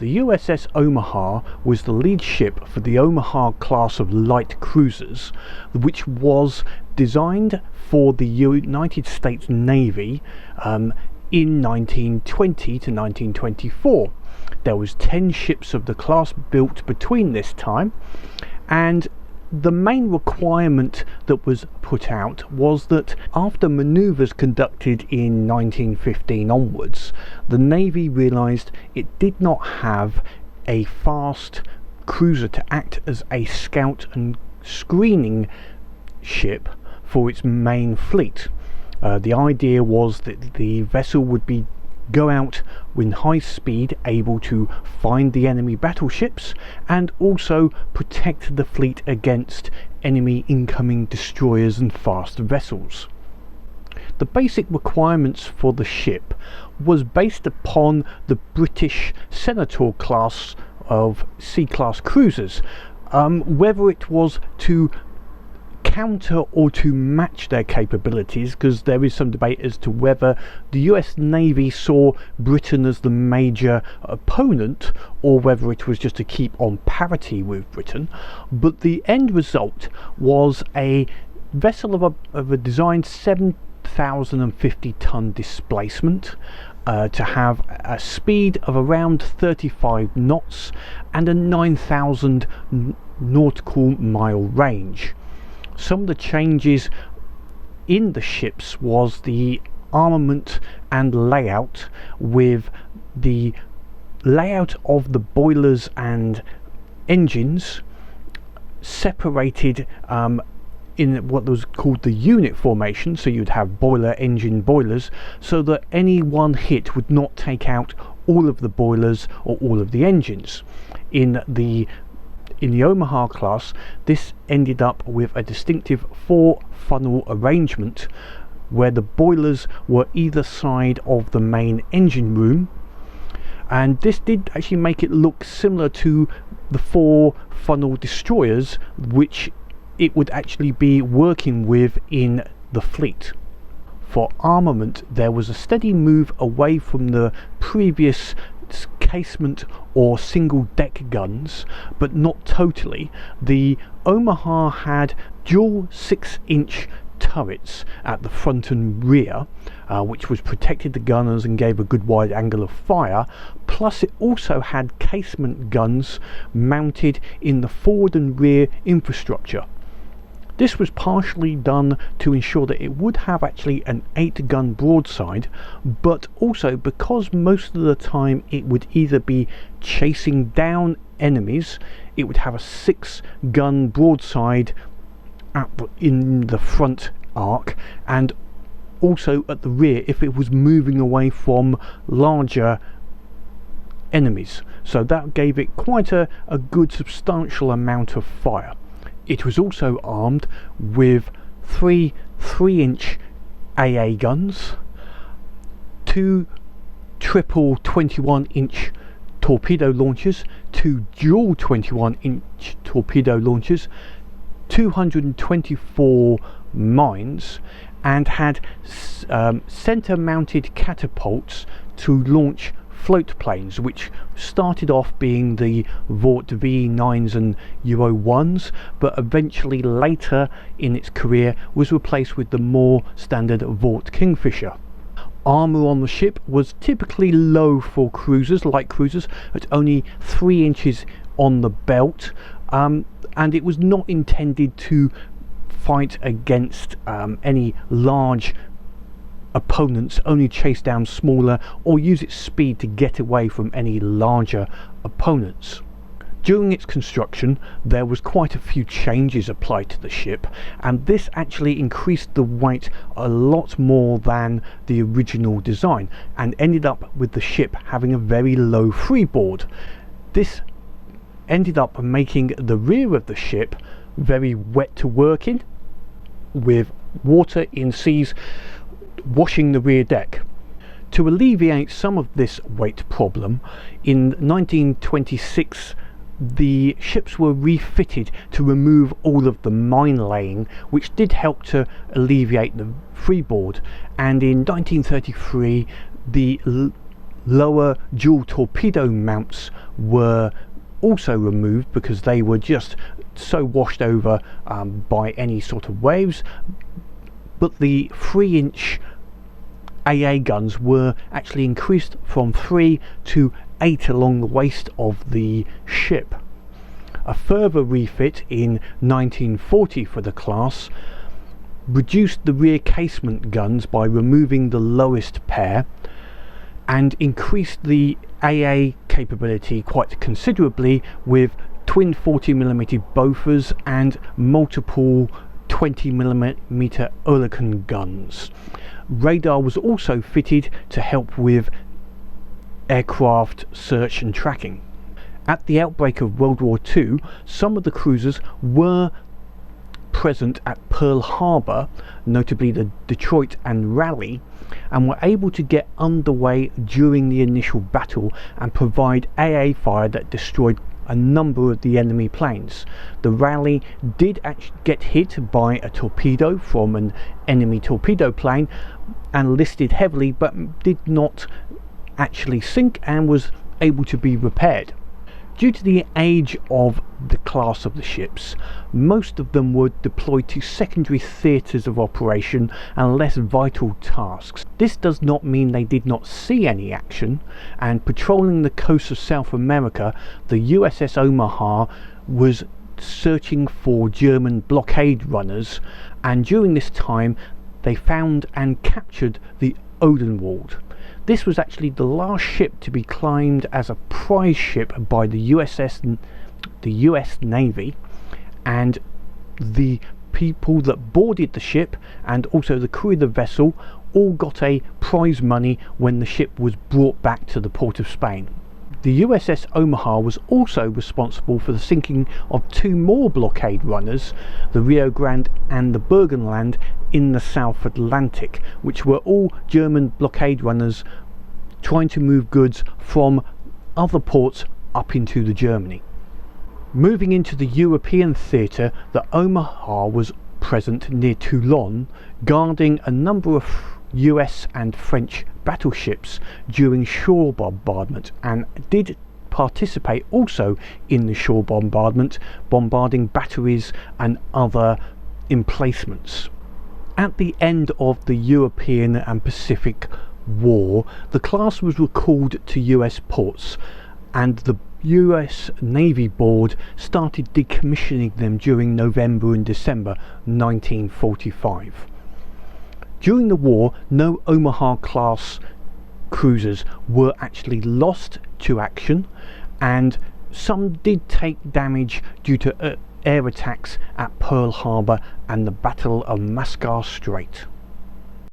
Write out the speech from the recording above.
The USS Omaha was the lead ship for the Omaha class of light cruisers, which was designed for the United States Navy in 1920 to 1924. There was 10 ships of the class built between this time, and the main requirement that was put out was that after manoeuvres conducted in 1915 onwards, the Navy realised it did not have a fast cruiser to act as a scout and screening ship for its main fleet. The idea was that the vessel would go out with high speed, able to find the enemy battleships and also protect the fleet against enemy incoming destroyers and fast vessels. The basic requirements for the ship was based upon the British Senator class of C-class cruisers, whether it was to counter or to match their capabilities, because there is some debate as to whether the US Navy saw Britain as the major opponent or whether it was just to keep on parity with Britain. But the end result was a vessel of a designed 7,050 ton displacement, to have a speed of around 35 knots and a 9,000 nautical mile range. Some of the changes in the ships was the armament and layout, with the layout of the boilers and engines separated in what was called the unit formation. So you'd have boiler, engine, boilers, so that any one hit would not take out all of the boilers or all of the engines. In the Omaha class, this ended up with a distinctive 4-funnel arrangement where the boilers were either side of the main engine room, and this did actually make it look similar to the 4-funnel destroyers which it would actually be working with in the fleet. For armament, there was a steady move away from the previous casement or single deck guns, but not totally. The Omaha had dual 6-inch turrets at the front and rear, which was protected the gunners and gave a good wide angle of fire. Plus it also had casement guns mounted in the forward and rear infrastructure. This was partially done to ensure that it would have actually an 8-gun broadside, but also because most of the time it would either be chasing down enemies, it would have a 6-gun broadside in the front arc, and also at the rear if it was moving away from larger enemies. So that gave it quite a good substantial amount of fire. It was also armed with 3 3-inch AA guns, 2 triple 21-inch torpedo launchers, 2 dual 21-inch torpedo launchers, 224 mines, and had center-mounted catapults to launch float planes, which started off being the Vought V9s and Euro 1s, but eventually later in its career was replaced with the more standard Vought Kingfisher. Armour on the ship was typically low for cruisers, light cruisers, at only 3 inches on the belt, and it was not intended to fight against any large opponents, only chase down smaller or use its speed to get away from any larger opponents. During its construction, there was quite a few changes applied to the ship, and this actually increased the weight a lot more than the original design and ended up with the ship having a very low freeboard. This ended up making the rear of the ship very wet to work in, with water in seas washing the rear deck. To alleviate some of this weight problem, in 1926 the ships were refitted to remove all of the mine laying, which did help to alleviate the freeboard, and in 1933 the lower dual torpedo mounts were also removed because they were just so washed over by any sort of waves, but the 3-inch AA guns were actually increased from 3 to 8 along the waist of the ship. A further refit in 1940 for the class reduced the rear casement guns by removing the lowest pair and increased the AA capability quite considerably with twin 40mm Bofors and multiple 20mm Oerlikon guns. Radar was also fitted to help with aircraft search and tracking. At the outbreak of World War II, some of the cruisers were present at Pearl Harbor, notably the Detroit and Raleigh, and were able to get underway during the initial battle and provide AA fire that destroyed a number of the enemy planes. The Raleigh did actually get hit by a torpedo from an enemy torpedo plane and listed heavily, but did not actually sink and was able to be repaired. Due to the age of the class of the ships, most of them were deployed to secondary theatres of operation and less vital tasks. This does not mean they did not see any action, and patrolling the coast of South America, the USS Omaha was searching for German blockade runners, and during this time they found and captured the Odenwald. This was actually the last ship to be claimed as a prize ship by the US Navy, and the people that boarded the ship and also the crew of the vessel all got a prize money when the ship was brought back to the port of Spain. The USS Omaha was also responsible for the sinking of 2 more blockade runners, the Rio Grande and the Burgenland, in the South Atlantic, which were all German blockade runners trying to move goods from other ports up into the Germany. Moving into the European theatre, the Omaha was present near Toulon, guarding a number of US and French battleships during shore bombardment, and did participate also in the shore bombardment, bombarding batteries and other emplacements. At the end of the European and Pacific War, the class was recalled to US ports, and the US Navy Board started decommissioning them during November and December 1945. During the war, no Omaha class cruisers were actually lost to action, and some did take damage due to air attacks at Pearl Harbor and the Battle of Mascar Strait.